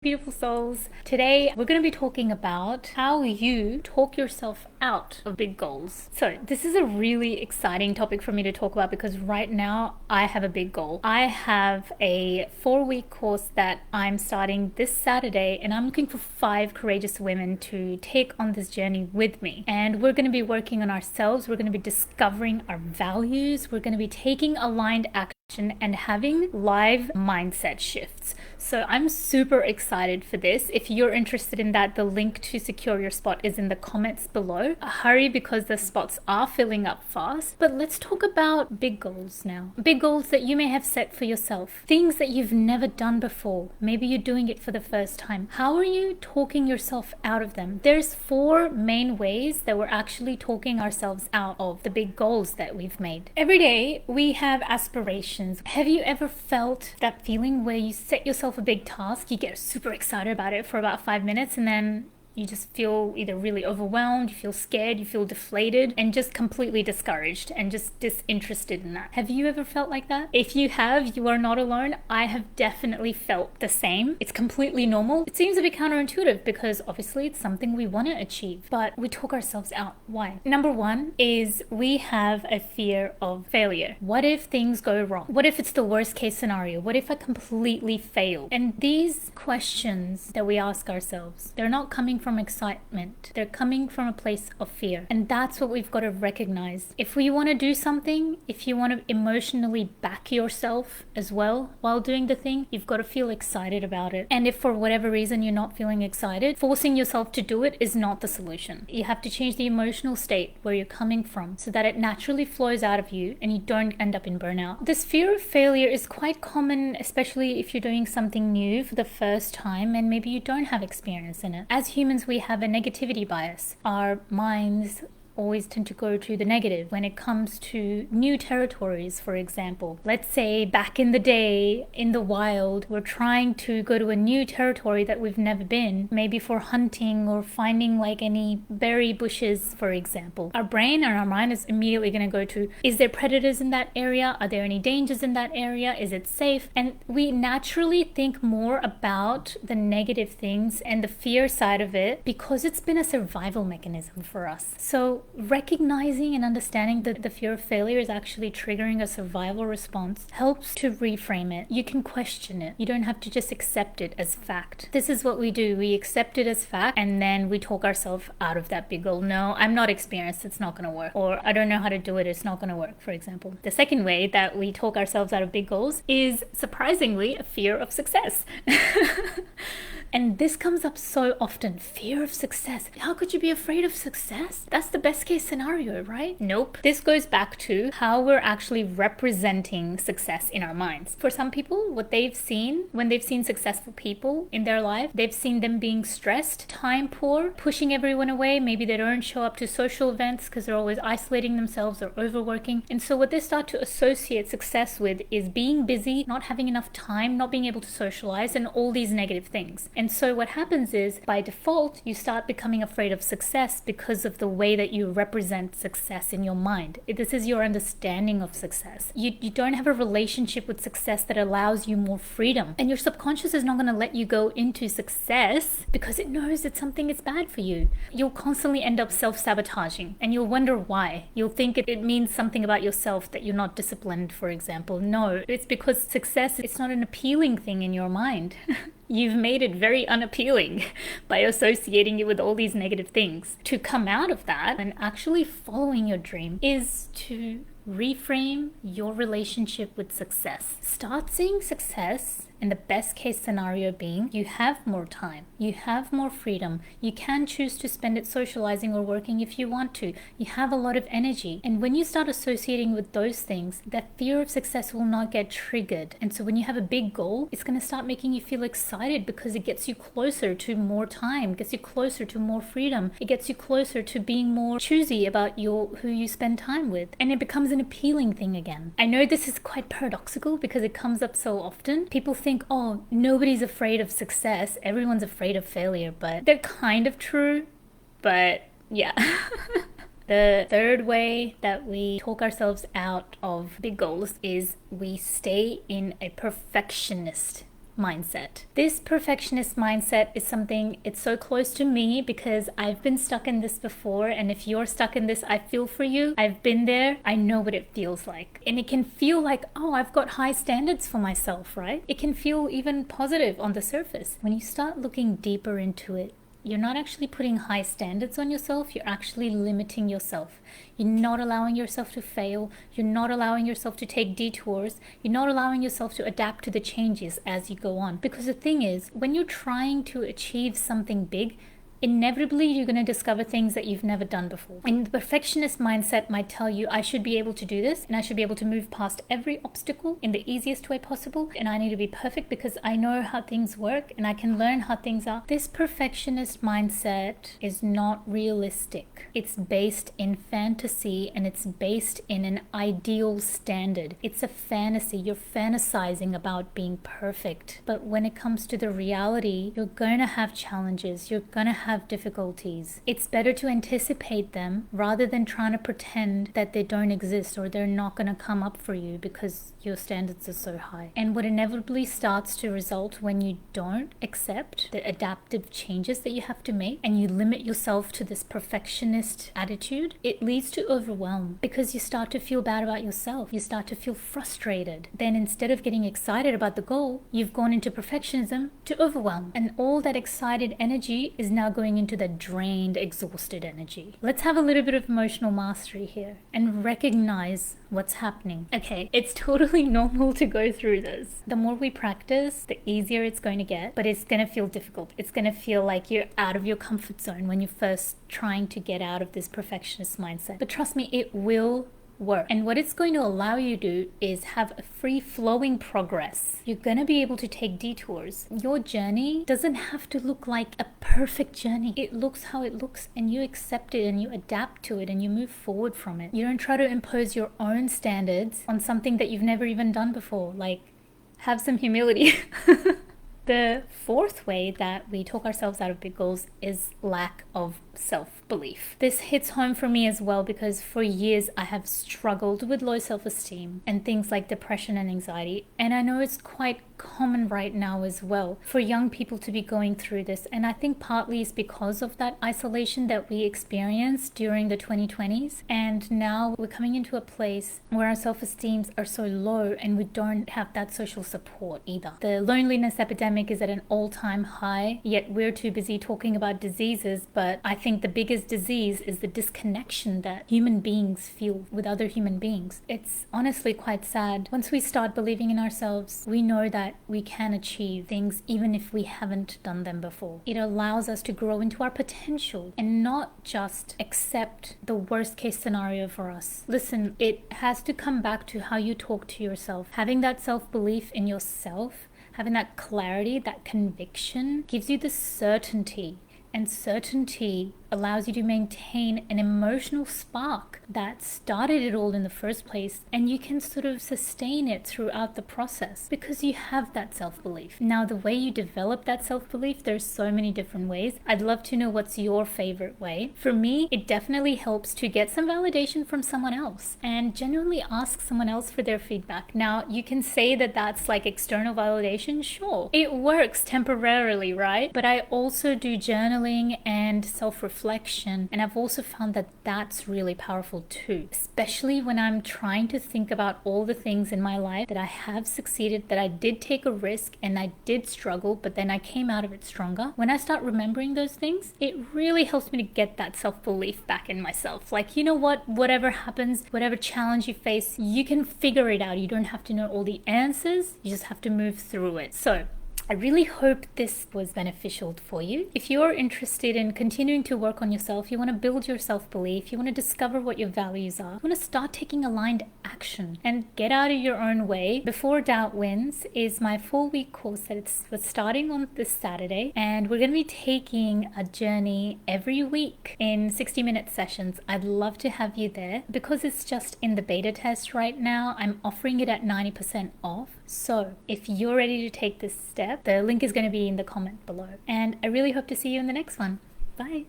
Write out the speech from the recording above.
beautiful souls. Today we're going to be talking about how you talk yourself out of big goals. So this is a really exciting topic for me to talk about because right now I have a big goal. I have a 4-week course that I'm starting this Saturday, and I'm looking for 5 courageous women to take on this journey with me. And we're going to be working on ourselves. We're going to be discovering our values. We're going to be taking aligned action and having live mindset shifts. So I'm super excited for this. If you're interested in that, the link to secure your spot is in the comments below. Hurry because the spots are filling up fast. But let's talk about big goals now. Big goals that you may have set for yourself. Things that you've never done before. Maybe you're doing it for the first time. How are you talking yourself out of them? There's 4 main ways that we're actually talking ourselves out of the big goals that we've made. Every day we have aspirations. Have you ever felt that feeling where you set yourself a big task, you get super excited about it for about 5 minutes, and then you just feel either really overwhelmed, you feel scared, you feel deflated, and just completely discouraged and just disinterested in that? Have you ever felt like that? If you have, you are not alone. I have definitely felt the same. It's completely normal. It seems a bit counterintuitive because obviously it's something we want to achieve, but we talk ourselves out. Why? Number 1 is we have a fear of failure. What if things go wrong? What if it's the worst case scenario? What if I completely fail? And these questions that we ask ourselves, they're not coming from excitement. They're coming from a place of fear. And that's what we've got to recognize. If we want to do something, if you want to emotionally back yourself as well while doing the thing, you've got to feel excited about it. And if for whatever reason you're not feeling excited, forcing yourself to do it is not the solution. You have to change the emotional state where you're coming from so that it naturally flows out of you and you don't end up in burnout. This fear of failure is quite common, especially if you're doing something new for the first time and maybe you don't have experience in it. As humans, we have a negativity bias. Our minds always tend to go to the negative when it comes to new territories. For example, let's say back in the day in the wild, we're trying to go to a new territory that we've never been, maybe for hunting or finding like any berry bushes, for example. Our brain and our mind is immediately going to go to, is there predators in that area? Are there any dangers in that area? Is it safe? And we naturally think more about the negative things and the fear side of it because it's been a survival mechanism for us. So recognizing and understanding that the fear of failure is actually triggering a survival response helps to reframe it. You can question it. You don't have to just accept it as fact. This is what we do. We accept it as fact and then we talk ourselves out of that big goal. No, I'm not experienced. It's not going to work. Or I don't know how to do it. It's not going to work, for example. The second way that we talk ourselves out of big goals is surprisingly a fear of success. And this comes up so often. Fear of success. How could you be afraid of success? That's the best case scenario, right? Nope. This goes back to how we're actually representing success in our minds. For some people, what they've seen when they've seen successful people in their life, they've seen them being stressed, time poor, pushing everyone away. Maybe they don't show up to social events because they're always isolating themselves or overworking. And so what they start to associate success with is being busy, not having enough time, not being able to socialize, and all these negative things. And so what happens is, by default, you start becoming afraid of success because of the way that you represent success in your mind. This is your understanding of success. You don't have a relationship with success that allows you more freedom. And your subconscious is not going to let you go into success because it knows that something is bad for you. You'll constantly end up self-sabotaging and you'll wonder why. You'll think it means something about yourself that you're not disciplined, for example. No, it's because success, it's not an appealing thing in your mind. You've made it very unappealing by associating it with all these negative things. To come out of that and actually following your dream is to reframe your relationship with success. Start seeing success in the best case scenario being you have more time, you have more freedom, you can choose to spend it socializing or working if you want to, you have a lot of energy. And when you start associating with those things, that fear of success will not get triggered. And so when you have a big goal, it's going to start making you feel excited because it gets you closer to more time, gets you closer to more freedom, it gets you closer to being more choosy about who you spend time with, and it becomes an appealing thing again. I know this is quite paradoxical because it comes up so often. People think, oh, nobody's afraid of success, everyone's afraid of failure, but they're kind of true, but yeah. The third way that we talk ourselves out of big goals is we stay in a perfectionist mindset. This perfectionist mindset is something, it's so close to me because I've been stuck in this before. And if you're stuck in this, I feel for you. I've been there. I know what it feels like. And it can feel like, oh, I've got high standards for myself, right? It can feel even positive on the surface. When you start looking deeper into it, you're not actually putting high standards on yourself. You're actually limiting yourself. You're not allowing yourself to fail. You're not allowing yourself to take detours. You're not allowing yourself to adapt to the changes as you go on. Because the thing is, when you're trying to achieve something big, inevitably you're going to discover things that you've never done before. And the perfectionist mindset might tell you, I should be able to do this, and I should be able to move past every obstacle in the easiest way possible, and I need to be perfect because I know how things work and I can learn how things are. This perfectionist mindset is not realistic. It's based in fantasy, and it's based in an ideal standard. It's a fantasy. You're fantasizing about being perfect. But when it comes to the reality, you're going to have challenges. You're going to have difficulties. It's better to anticipate them rather than trying to pretend that they don't exist or they're not going to come up for you because your standards are so high. And what inevitably starts to result when you don't accept the adaptive changes that you have to make and you limit yourself to this perfectionist attitude, it leads to overwhelm because you start to feel bad about yourself. You start to feel frustrated. Then instead of getting excited about the goal, you've gone into perfectionism to overwhelm. And all that excited energy is now going into the drained, exhausted energy. Let's have a little bit of emotional mastery here and recognize what's happening. Okay, it's totally normal to go through this. The more we practice, the easier it's going to get, but it's going to feel difficult. It's going to feel like you're out of your comfort zone when you're first trying to get out of this perfectionist mindset. But trust me, it will work. And what it's going to allow you to do is have a free-flowing progress. You're going to be able to take detours. Your journey doesn't have to look like a perfect journey. It looks how it looks, and you accept it and you adapt to it and you move forward from it. You don't try to impose your own standards on something that you've never even done before. Like, have some humility. The fourth way that we talk ourselves out of big goals is lack of self-belief. This hits home for me as well because for years I have struggled with low self-esteem and things like depression and anxiety. And I know it's quite common right now as well for young people to be going through this. And I think partly it's because of that isolation that we experienced during the 2020s. And now we're coming into a place where our self-esteems are so low and we don't have that social support either. The loneliness epidemic is at an all-time high, yet we're too busy talking about diseases. But I think the biggest disease is the disconnection that human beings feel with other human beings. It's honestly quite sad. Once we start believing in ourselves, we know that we can achieve things even if we haven't done them before. It allows us to grow into our potential and not just accept the worst case scenario for us. Listen, it has to come back to how you talk to yourself. Having that self-belief in yourself, having that clarity, that conviction gives you the certainty. And certainty allows you to maintain an emotional spark that started it all in the first place, and you can sort of sustain it throughout the process because you have that self-belief. Now, the way you develop that self-belief, there's so many different ways. I'd love to know what's your favorite way. For me, it definitely helps to get some validation from someone else and genuinely ask someone else for their feedback. Now, you can say that that's like external validation. Sure, it works temporarily, right? But I also do journaling and self-reflection, and I've also found that that's really powerful too, especially when I'm trying to think about all the things in my life that I have succeeded, that I did take a risk and I did struggle, but then I came out of it stronger. When I start remembering those things, it really helps me to get that self-belief back in myself. Like, you know what, whatever happens, whatever challenge you face, you can figure it out. You don't have to know all the answers, you just have to move through it. So I really hope this was beneficial for you. If you're interested in continuing to work on yourself, you want to build your self-belief, you want to discover what your values are, you want to start taking aligned action and get out of your own way. Before Doubt Wins is my 4-week course that's starting on this Saturday, and we're going to be taking a journey every week in 60-minute sessions. I'd love to have you there. Because it's just in the beta test right now, I'm offering it at 90% off. So if you're ready to take this step, the link is going to be in the comment below. And I really hope to see you in the next one. Bye.